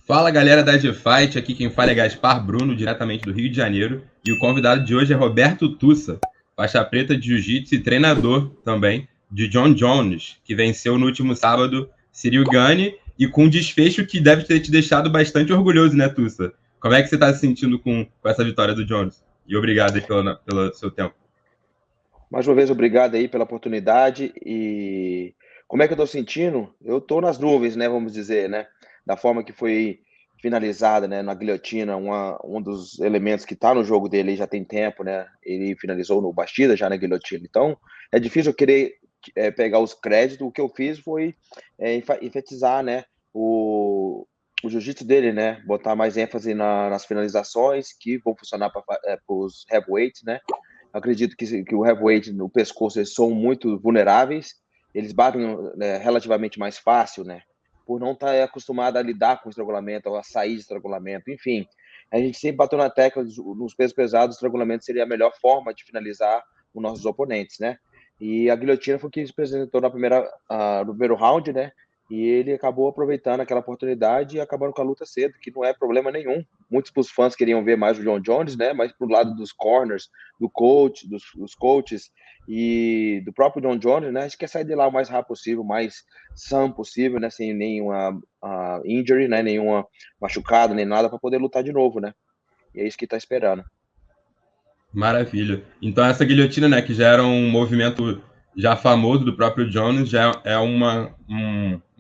Fala galera da G-Fight, aqui quem fala é Gaspar Bruno, diretamente do Rio de Janeiro, e o convidado de hoje é Roberto Tussa, faixa preta de Jiu-Jitsu e treinador também de John Jones, que venceu no último sábado Cyril Gane e com um desfecho que deve ter te deixado bastante orgulhoso, né, Tussa? Como é que você está se sentindo com essa vitória do Jones? E obrigado aí pelo seu tempo. Mais uma vez, obrigado aí pela oportunidade. E como é que eu estou sentindo? Eu estou nas nuvens, né? Vamos dizer, né? Da forma que foi finalizada, né? Na guilhotina, um dos elementos que está no jogo dele já tem tempo, né? Ele finalizou no Bastida já na guilhotina. Então, é difícil eu querer pegar os créditos. O que eu fiz foi enfatizar, né? O jiu-jitsu dele, né? Botar mais ênfase nas finalizações que vão funcionar para os heavyweights, né? Acredito que o heavyweight no pescoço eles são muito vulneráveis, eles batem, né, relativamente mais fácil, né? Por não estar acostumado a lidar com o estrangulamento, ou a sair de estrangulamento, enfim. A gente sempre bateu na tecla nos pesos pesados, o estrangulamento seria a melhor forma de finalizar os nossos oponentes, né? E a guilhotina foi o que se apresentou no primeiro round, né? E ele acabou aproveitando aquela oportunidade e acabando com a luta cedo, que não é problema nenhum. Muitos dos fãs queriam ver mais o John Jones, né? Mas pro lado dos corners, dos coaches e do próprio John Jones, né? A gente quer sair de lá o mais rápido possível, o mais sã possível, né? Sem nenhuma injury, né? Nenhuma machucado, nem nada, para poder lutar de novo, né? E é isso que tá esperando. Maravilha. Então essa guilhotina, né, que já era um movimento já famoso do próprio Jones, já é uma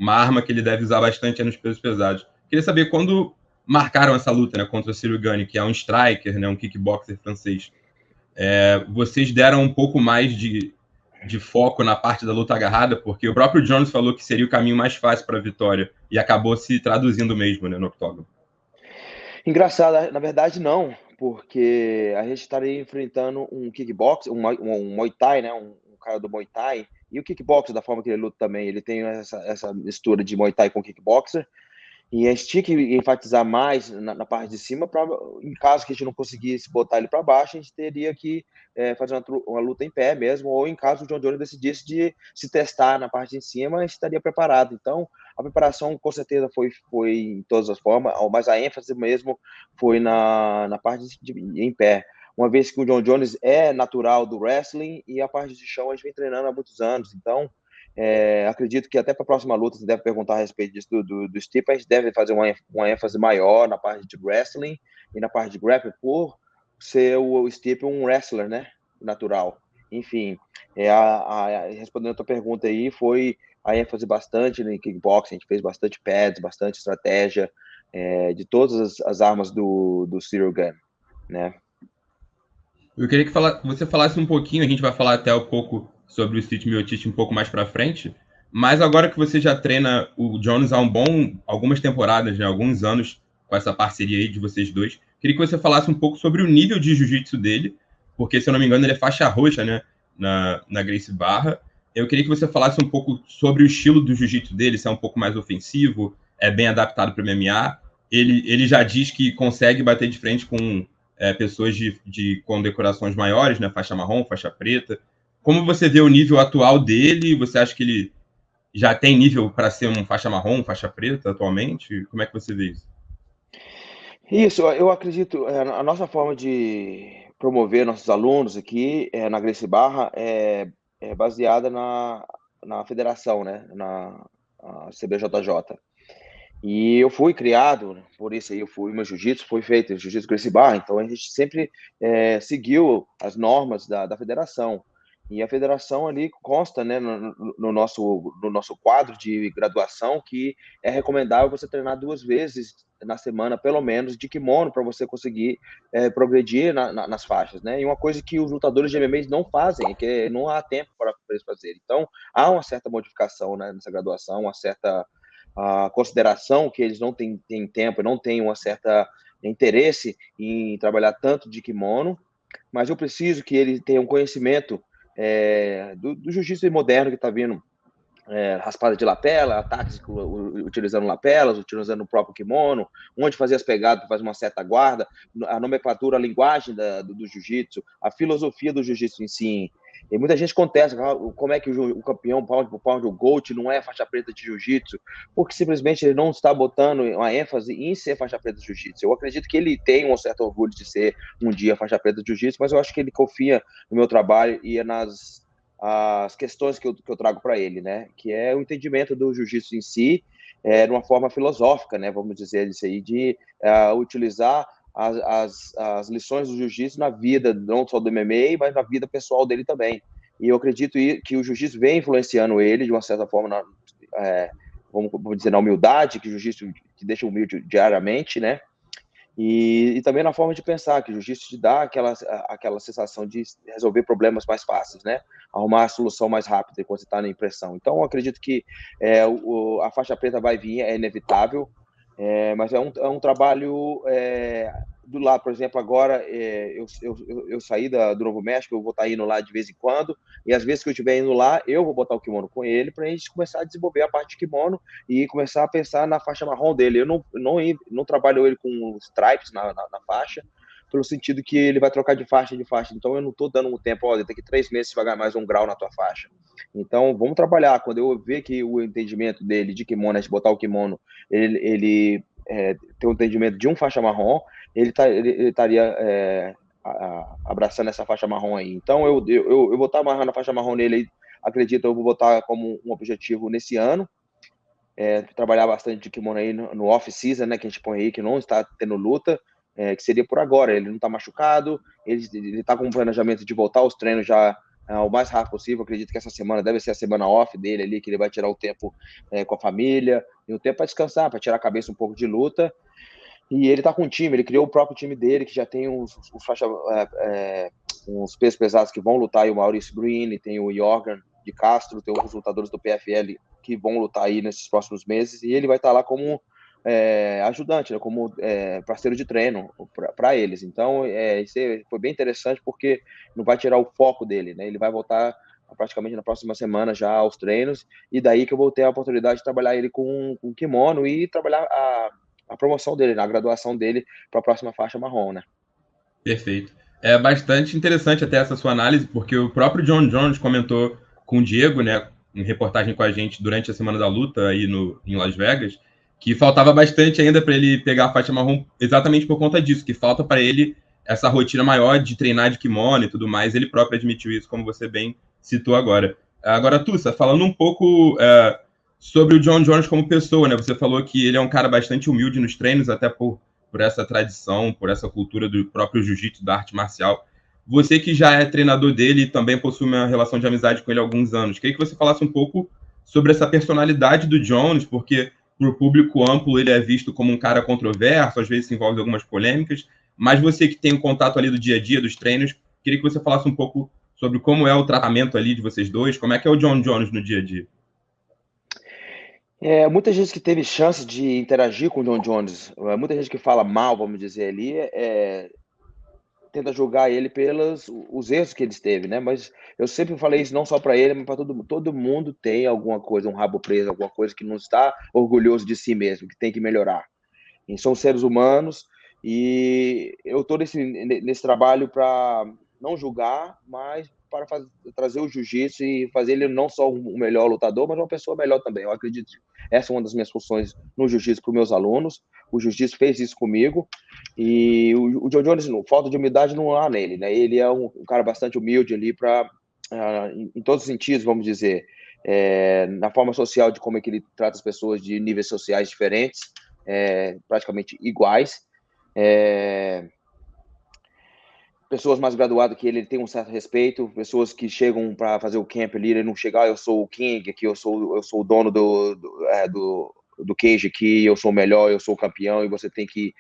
arma que ele deve usar bastante nos pesos pesados. Queria saber quando marcaram essa luta, né, contra o Cyril Gane, que é um striker, né, um kickboxer francês. Vocês deram um pouco mais de foco na parte da luta agarrada, porque o próprio Jones falou que seria o caminho mais fácil para a vitória e acabou se traduzindo mesmo, né, no octógono. Engraçado, na verdade não, porque a gente estaria enfrentando um kickbox, um Muay Thai, né? Um cara do Muay Thai. E o kickboxer, da forma que ele luta também, ele tem essa mistura de Muay Thai com kickboxer. E a gente tinha que enfatizar mais na parte de cima, pra, em caso que a gente não conseguisse botar ele para baixo, a gente teria que fazer uma luta em pé mesmo, ou em caso o John Jones decidisse de se testar na parte de cima, a gente estaria preparado. Então, a preparação com certeza foi em todas as formas, mas a ênfase mesmo foi na parte em pé. Uma vez que o John Jones é natural do wrestling e a parte de chão a gente vem treinando há muitos anos, então acredito que até para a próxima luta você deve perguntar a respeito disso do Stipe, a gente deve fazer uma ênfase maior na parte de wrestling e na parte de grappling por ser o Stipe um wrestler, né, natural. Enfim, respondendo a tua pergunta aí, foi a ênfase bastante no kickboxing, a gente fez bastante pads, bastante estratégia de todas as armas do Cyril Gane, né. Eu queria que você falasse um pouquinho, a gente vai falar até um pouco sobre o Steve Miocic um pouco mais para frente, mas agora que você já treina o Jones há algumas temporadas, né, alguns anos, com essa parceria aí de vocês dois, queria que você falasse um pouco sobre o nível de jiu-jitsu dele, porque, se eu não me engano, ele é faixa roxa, né, na Gracie Barra. Eu queria que você falasse um pouco sobre o estilo do jiu-jitsu dele, se é um pouco mais ofensivo, é bem adaptado para o MMA. Ele já diz que consegue bater de frente com pessoas de condecorações maiores, né? Faixa marrom, faixa preta. Como você vê o nível atual dele? Você acha que ele já tem nível para ser um faixa marrom, faixa preta atualmente? Como é que você vê isso? Isso, eu acredito, a nossa forma de promover nossos alunos aqui na Gracie Barra é baseada na federação, né, na CBJJ. E eu fui criado, por isso aí meu jiu-jitsu foi feito, jiu-jitsu Gracie Barra, então a gente sempre seguiu as normas da federação. E a federação ali consta, né, no nosso quadro de graduação que é recomendável você treinar 2 vezes na semana, pelo menos, de kimono, para você conseguir progredir nas faixas, né? E uma coisa que os lutadores de MMA não fazem, é que não há tempo para eles fazerem. Então, há uma certa modificação, né, nessa graduação, uma certa consideração que eles não têm tempo, não têm uma certa interesse em trabalhar tanto de kimono, mas eu preciso que ele tenha um conhecimento do jiu-jitsu moderno que está vindo, raspada de lapela, ataques utilizando lapelas, utilizando o próprio kimono, onde fazer as pegadas para fazer uma certa guarda, a nomenclatura, a linguagem do jiu-jitsu, a filosofia do jiu-jitsu em si. E muita gente contesta como é que o campeão pound por pound, o GOAT, não é faixa preta de jiu-jitsu, porque simplesmente ele não está botando uma ênfase em ser faixa preta de jiu-jitsu. Eu acredito que ele tem um certo orgulho de ser um dia faixa preta de jiu-jitsu, mas eu acho que ele confia no meu trabalho e nas as questões que eu trago para ele, né? Que é o entendimento do jiu-jitsu em si, de uma forma filosófica, né? Vamos dizer isso aí, de utilizar as lições do jiu-jitsu na vida, não só do MMA, mas na vida pessoal dele também. E eu acredito que o jiu-jitsu vem influenciando ele, de uma certa forma, vamos dizer, na humildade, que o jiu-jitsu te deixa humilde diariamente, né? E também na forma de pensar, que o jiu-jitsu te dá aquela sensação de resolver problemas mais fáceis, né? Arrumar a solução mais rápida quando você está na impressão. Então, eu acredito que a faixa preta vai vir, é inevitável, mas é um trabalho do lado, por exemplo, agora eu saí do Novo México, eu vou estar indo lá de vez em quando, e às vezes que eu estiver indo lá, eu vou botar o kimono com ele para a gente começar a desenvolver a parte de kimono e começar a pensar na faixa marrom dele. Eu não trabalho ele com stripes na faixa, pelo sentido que ele vai trocar de faixa. Então eu não estou dando um tempo, olha, daqui 3 meses você vai ganhar mais 1 grau na tua faixa. Então vamos trabalhar. Quando eu ver que o entendimento dele de kimono é de botar o kimono, ele tem um entendimento de um faixa marrom, ele estaria abraçando essa faixa marrom aí. Então eu vou estar amarrando a faixa marrom nele, acredito, eu vou botar como um objetivo nesse ano, trabalhar bastante de kimono aí no off-season, né, que a gente põe aí, que não está tendo luta, que seria por agora. Ele não está machucado, ele está com um planejamento de voltar aos treinos já o mais rápido possível. Acredito que essa semana deve ser a semana off dele ali, que ele vai tirar o tempo com a família, e o tempo para descansar, para tirar a cabeça um pouco de luta. E ele está com um time, ele criou o próprio time dele, que já tem uns pesos pesados que vão lutar, aí o Maurice Green, tem o Jorgen de Castro, tem os lutadores do PFL que vão lutar aí nesses próximos meses, e ele vai estar lá como ajudante, né, como parceiro de treino para eles. Então, isso foi bem interessante, porque não vai tirar o foco dele, né? Ele vai voltar praticamente na próxima semana já aos treinos, e daí que eu vou ter a oportunidade de trabalhar ele com kimono e trabalhar a promoção dele, a graduação dele para a próxima faixa marrom, né? Perfeito. É bastante interessante até essa sua análise, porque o próprio John Jones comentou com o Diego, né, em reportagem com a gente durante a semana da luta aí em Las Vegas, que faltava bastante ainda para ele pegar a faixa marrom exatamente por conta disso, que falta para ele essa rotina maior de treinar de kimono e tudo mais. Ele próprio admitiu isso, como você bem citou agora. Agora, Tussa, falando um pouco sobre o John Jones como pessoa, né? Você falou que ele é um cara bastante humilde nos treinos, até por essa tradição, por essa cultura do próprio jiu-jitsu, da arte marcial. Você que já é treinador dele e também possui uma relação de amizade com ele há alguns anos, queria que você falasse um pouco sobre essa personalidade do Jones, porque para o público amplo ele é visto como um cara controverso, às vezes se envolve em algumas polêmicas, mas você que tem o contato ali do dia a dia, dos treinos, queria que você falasse um pouco sobre como é o tratamento ali de vocês dois, como é que é o John Jones no dia a dia. Muita gente que teve chance de interagir com o John Jones, muita gente que fala mal, vamos dizer ali, tenta julgar ele pelos os erros que ele teve, né? Mas eu sempre falei isso não só para ele, mas para todo mundo tem alguma coisa, um rabo preso, alguma coisa que não está orgulhoso de si mesmo, que tem que melhorar. E são seres humanos, e eu estou nesse trabalho para não julgar, mas para trazer o jiu-jitsu e fazer ele não só um melhor lutador, mas uma pessoa melhor também. Eu acredito que essa é uma das minhas funções no jiu-jitsu para os meus alunos. O jiu-jitsu fez isso comigo, e o John Jones, falta de humildade não há nele, né? Ele é um cara bastante humilde ali para, em todos os sentidos, vamos dizer, na forma social de como é que ele trata as pessoas de níveis sociais diferentes, praticamente iguais. Pessoas mais graduadas que ele tem um certo respeito, pessoas que chegam para fazer o camp ali, ele não chega, eu sou o king aqui, eu sou o dono do cage aqui, eu sou o melhor, eu sou o campeão e você tem que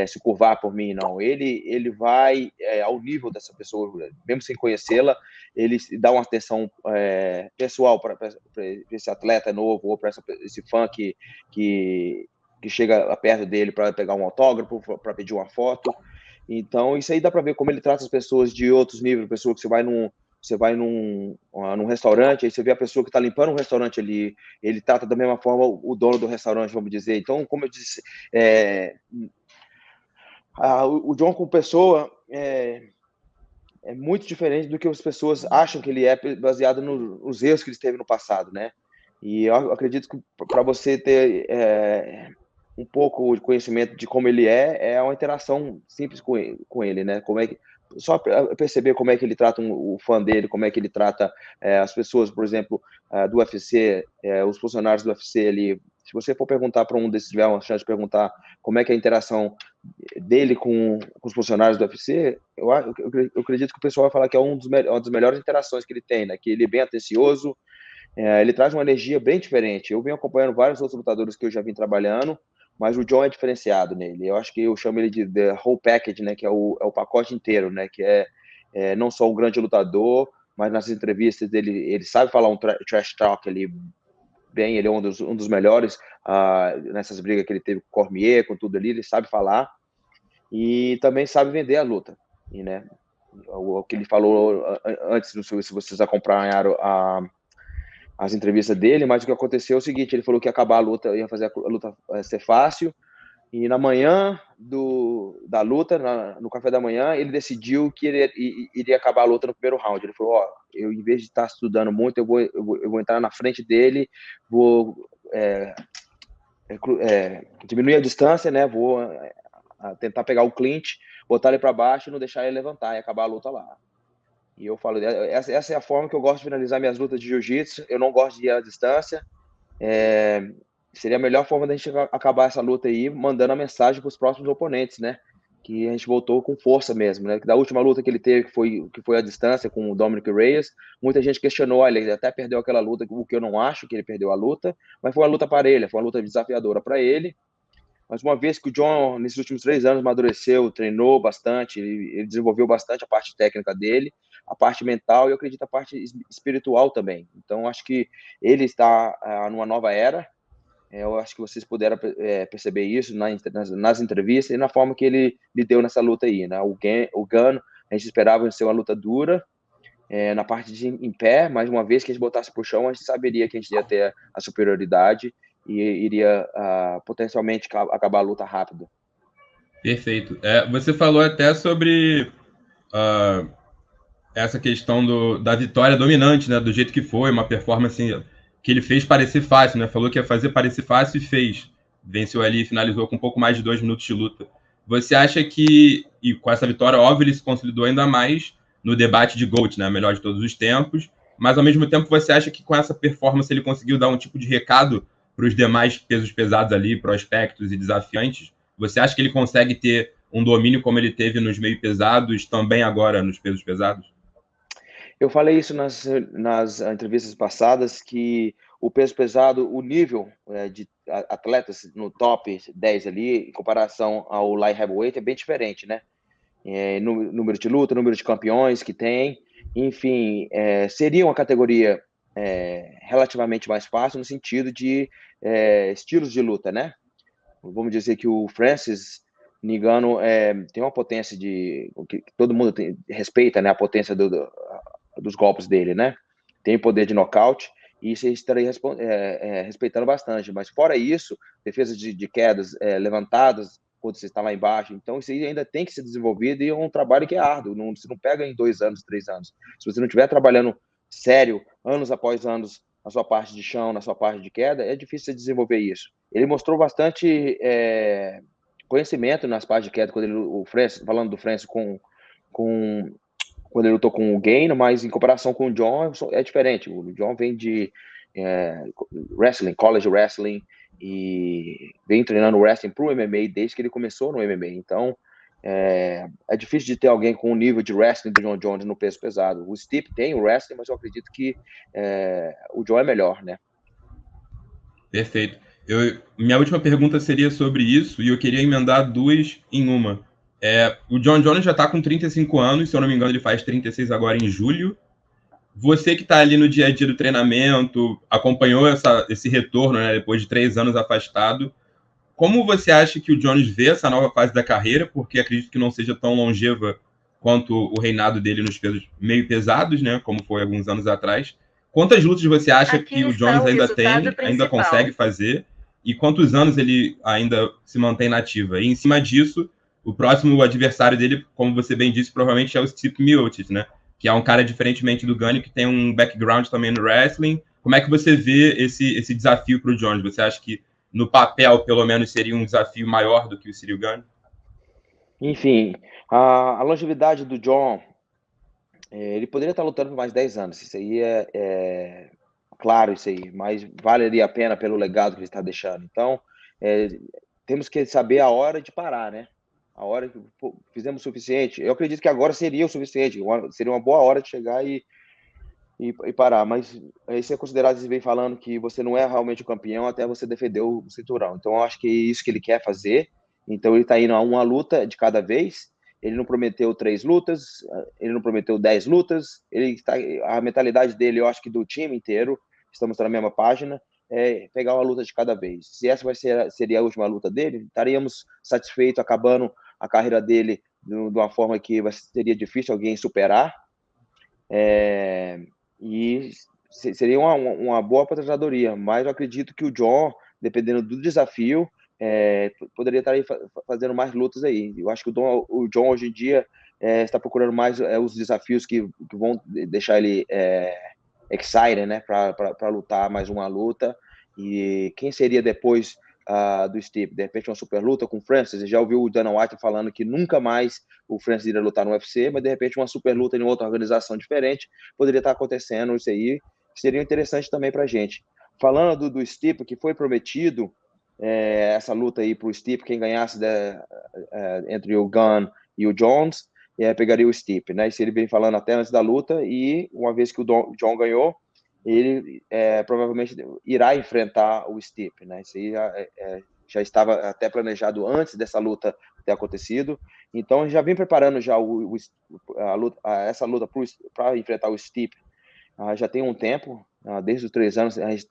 se curvar por mim. Não, ele vai ao nível dessa pessoa, mesmo sem conhecê-la, ele dá uma atenção pessoal para esse atleta novo ou para esse fã que chega perto dele para pegar um autógrafo, para pedir uma foto. Então, isso aí dá para ver como ele trata as pessoas de outros níveis, pessoa que você vai num restaurante, aí você vê a pessoa que está limpando um restaurante ali, ele trata da mesma forma o dono do restaurante, vamos dizer. Então, como eu disse, o John como pessoa, é muito diferente do que as pessoas acham que ele é, baseado nos erros que ele teve no passado, né? E eu acredito que para você ter um pouco de conhecimento de como ele é uma interação simples com ele, né? Como é que, só perceber como é que ele trata o fã dele, como é que ele trata as pessoas, por exemplo, do UFC, os funcionários do UFC ali. Se você for perguntar para um desses, tiver uma chance de perguntar como é que é a interação dele com os funcionários do UFC, eu acredito que o pessoal vai falar que é uma das melhores interações que ele tem, né? Que ele é bem atencioso, ele traz uma energia bem diferente. Eu venho acompanhando vários outros lutadores que eu já vim trabalhando, mas o John é diferenciado nele. Eu acho que eu chamo ele de the whole package, né? Que é o pacote inteiro, né? Que é não só um grande lutador, mas nas entrevistas dele, ele sabe falar um trash talk ali bem, ele é um dos melhores nessas brigas que ele teve com o Cormier, com tudo ali, ele sabe falar e também sabe vender a luta. E, né, o que ele falou antes, não sei se vocês acompanharam as entrevistas dele, mas o que aconteceu é o seguinte, ele falou que ia acabar a luta, ia fazer a luta ser fácil, e na manhã da luta, no café da manhã, ele decidiu que ele iria acabar a luta no primeiro round. Ele falou, eu em vez de estar estudando muito, eu vou entrar na frente dele, vou diminuir a distância, né? Vou tentar pegar o clinch, botar ele para baixo e não deixar ele levantar e acabar a luta lá. E eu falo, essa é a forma que eu gosto de finalizar minhas lutas de jiu-jitsu. Eu não gosto de ir à distância. Seria a melhor forma da gente acabar essa luta aí, mandando a mensagem para os próximos oponentes, né? Que a gente voltou com força mesmo, né? Que da última luta que ele teve, que foi à distância com o Dominic Reyes, muita gente questionou, olha, ele até perdeu aquela luta, o que eu não acho que ele perdeu a luta, mas foi uma luta parelha, foi uma luta desafiadora para ele. Mas uma vez que o John, nesses últimos 3 anos, amadureceu, treinou bastante, ele desenvolveu bastante a parte técnica dele, a parte mental e, eu acredito, a parte espiritual também. Então, acho que ele está numa nova era. Eu acho que vocês puderam perceber isso nas entrevistas e na forma que ele lidou nessa luta aí, né? O Gunn, a gente esperava ser uma luta dura, na parte em pé, mas uma vez que a gente botasse para o chão, a gente saberia que a gente ia ter a superioridade e iria potencialmente acabar a luta rápido. Perfeito. Você falou até sobre essa questão da vitória dominante, né? Do jeito que foi, uma performance que ele fez parecer fácil, né? Falou que ia fazer parecer fácil e fez. Venceu ali e finalizou com um pouco mais de 2 minutos de luta. Você acha que, e com essa vitória, óbvio, ele se consolidou ainda mais no debate de GOAT, né? Melhor de todos os tempos, mas ao mesmo tempo você acha que com essa performance ele conseguiu dar um tipo de recado para os demais pesos pesados ali, prospectos e desafiantes? Você acha que ele consegue ter um domínio como ele teve nos meio pesados, também agora nos pesos pesados? Eu falei isso nas entrevistas passadas, que o peso pesado, o nível de atletas no top 10 ali, em comparação ao light heavyweight, é bem diferente, né? Número de luta, número de campeões que tem, enfim, seria uma categoria relativamente mais fácil no sentido de estilos de luta, né? Vamos dizer que o Francis Ngannou tem uma potência que todo mundo respeita, né? A potência dos golpes dele, né? Tem poder de nocaute e isso estaria respeitando bastante. Mas fora isso, defesa de quedas levantadas quando você está lá embaixo. Então isso aí ainda tem que ser desenvolvido e é um trabalho que é árduo. Você não pega em 2 anos, 3 anos. Se você não estiver trabalhando sério, anos após anos, na sua parte de chão, na sua parte de queda, é difícil você desenvolver isso. Ele mostrou bastante conhecimento nas partes de queda, quando falando do Francis quando ele lutou com o Gain, mas em comparação com o John é diferente. O John vem de wrestling, college wrestling, e vem treinando wrestling para o MMA desde que ele começou no MMA. Então, é difícil de ter alguém com o nível de wrestling do John Jones no peso pesado. O Stipe tem o wrestling, mas eu acredito que o John é melhor, né? Perfeito. Minha última pergunta seria sobre isso, e eu queria emendar 2 em uma. O John Jones já está com 35 anos, se eu não me engano, ele faz 36 agora em julho. Você que está ali no dia a dia do treinamento, acompanhou esse retorno, né, depois de 3 anos afastado. Como você acha que o Jones vê essa nova fase da carreira? Porque acredito que não seja tão longeva quanto o reinado dele nos pesos meio pesados, né, como foi alguns anos atrás. Quantas lutas você acha que o Jones ainda tem, ainda consegue fazer? E quantos anos ele ainda se mantém na ativa? E em cima disso, O próximo adversário dele, como você bem disse, provavelmente é o Stipe Miocic, né? Que é um cara, diferentemente do Gunny, que tem um background também no wrestling. Como é que você vê esse desafio para o Jones? Você acha que, no papel, pelo menos, seria um desafio maior do que o Ciryl Gane? Enfim, a longevidade do John, ele poderia estar lutando por mais 10 anos. Isso aí é claro, isso aí, mas valeria a pena pelo legado que ele está deixando. Então, temos que saber a hora de parar, né? A hora que fizemos o suficiente. Eu acredito que agora seria o suficiente. Seria uma boa hora de chegar e parar. Mas isso é considerado, você vem falando que você não é realmente o campeão até você defender o cinturão. Então, eu acho que é isso que ele quer fazer. Então, ele está indo a uma luta de cada vez. Ele não prometeu 3 lutas, ele não prometeu 10 lutas. A mentalidade dele, eu acho que do time inteiro, estamos na mesma página, é pegar uma luta de cada vez. Se essa seria a última luta dele, estaríamos satisfeitos, acabando a carreira dele de uma forma que seria difícil alguém superar. E seria uma boa aposentadoria, mas eu acredito que o John, dependendo do desafio, poderia estar aí fazendo mais lutas aí. Eu acho que o John hoje em dia está procurando mais os desafios que vão deixar ele excited, né, para lutar mais uma luta. E quem seria depois do Stipe? De repente uma super luta com o Francis? Você já ouviu o Dana White falando que nunca mais o Francis iria lutar no UFC, mas de repente uma super luta em outra organização diferente poderia estar acontecendo. Isso aí seria interessante também para a gente. Falando do Stipe, que foi prometido essa luta aí para o Stipe, quem ganhasse entre o Gunn e o Jones, pegaria o Stipe, né? Isso ele vem falando até antes da luta, e uma vez que o John ganhou, ele provavelmente irá enfrentar o Stipe, né? Isso aí já estava até planejado antes dessa luta ter acontecido. Então, já vem preparando já essa luta para enfrentar o Stipe. Já tem um tempo, desde os 3 anos, a gente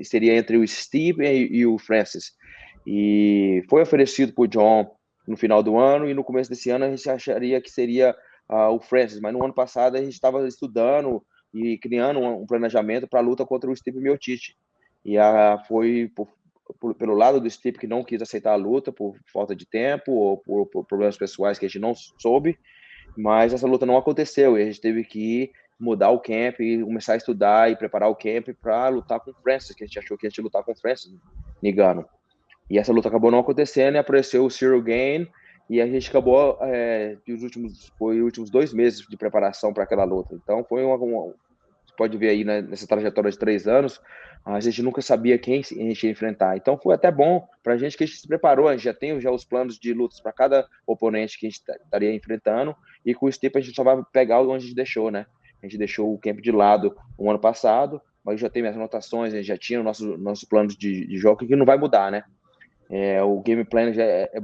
seria entre o Stipe e o Francis. E foi oferecido para o John no final do ano, e no começo desse ano a gente acharia que seria o Francis, mas no ano passado a gente estava estudando e criando um planejamento para a luta contra o Stipe Miocic. E foi pelo lado do Stipe, que não quis aceitar a luta por falta de tempo ou por problemas pessoais que a gente não soube, mas essa luta não aconteceu e a gente teve que mudar o camp e começar a estudar e preparar o camp para lutar com o Francis, que a gente achou que a gente ia lutar com o Francis Ngannou. E essa luta acabou não acontecendo, e apareceu o Ciryl Gane, e a gente acabou os últimos 2 meses de preparação para aquela luta. Então foi você pode ver aí, né, nessa trajetória de 3 anos, a gente nunca sabia quem a gente ia enfrentar. Então foi até bom para a gente que a gente se preparou, a gente já tem os planos de lutas para cada oponente que a gente estaria enfrentando, e com o Stipe a gente só vai pegar onde a gente deixou, né? A gente deixou o camp de lado no ano passado, mas já tem as anotações, a gente já tinha o nosso plano de jogo, que não vai mudar, né? O game plan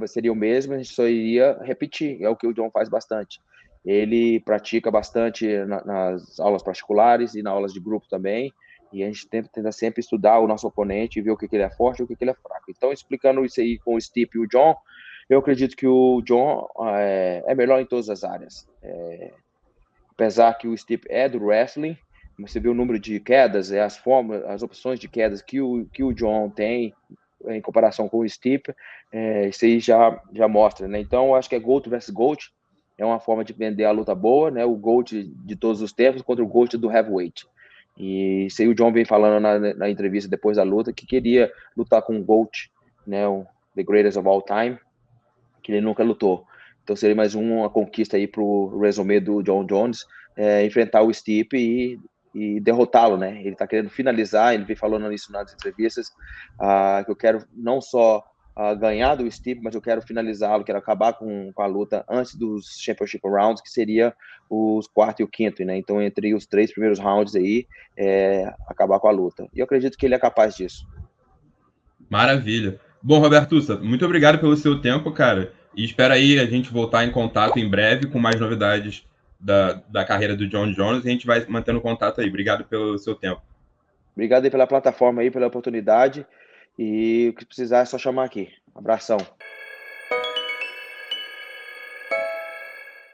seria o mesmo, a gente só iria repetir, é o que o John faz bastante. Ele pratica bastante nas aulas particulares e nas aulas de grupo também, e a gente tenta sempre estudar o nosso oponente e ver o que ele é forte e o que ele é fraco. Então, explicando isso aí com o Stipe e o John, eu acredito que o John é melhor em todas as áreas. Apesar que o Stipe é do wrestling, você vê o número de quedas, as opções de quedas que o John tem em comparação com o Stipe, isso aí já mostra, né? Então, eu acho que é GOAT versus GOAT, é uma forma de vender a luta boa, né? O GOAT de todos os tempos contra o GOAT do heavyweight. E isso aí o John vem falando na entrevista depois da luta, que queria lutar com o GOAT, né? O The Greatest of All Time, que ele nunca lutou. Então seria mais uma conquista aí para o resumê do John Jones, enfrentar o Stipe e derrotá-lo, né? Ele está querendo finalizar, ele vem falando isso nas entrevistas, que eu quero não só ganhar do Stipe, mas eu quero finalizá-lo, quero acabar com a luta antes dos Championship Rounds, que seria os 4º e o 5º, né? Então, entre os 3 primeiros rounds aí, acabar com a luta. E eu acredito que ele é capaz disso. Maravilha. Bom, Roberto Ussa, muito obrigado pelo seu tempo, cara. E espero aí a gente voltar em contato em breve com mais novidades da carreira do John Jones, e a gente vai mantendo contato aí. Obrigado pelo seu tempo. Obrigado aí pela plataforma aí, pela oportunidade. E o que precisar é só chamar aqui. Abração.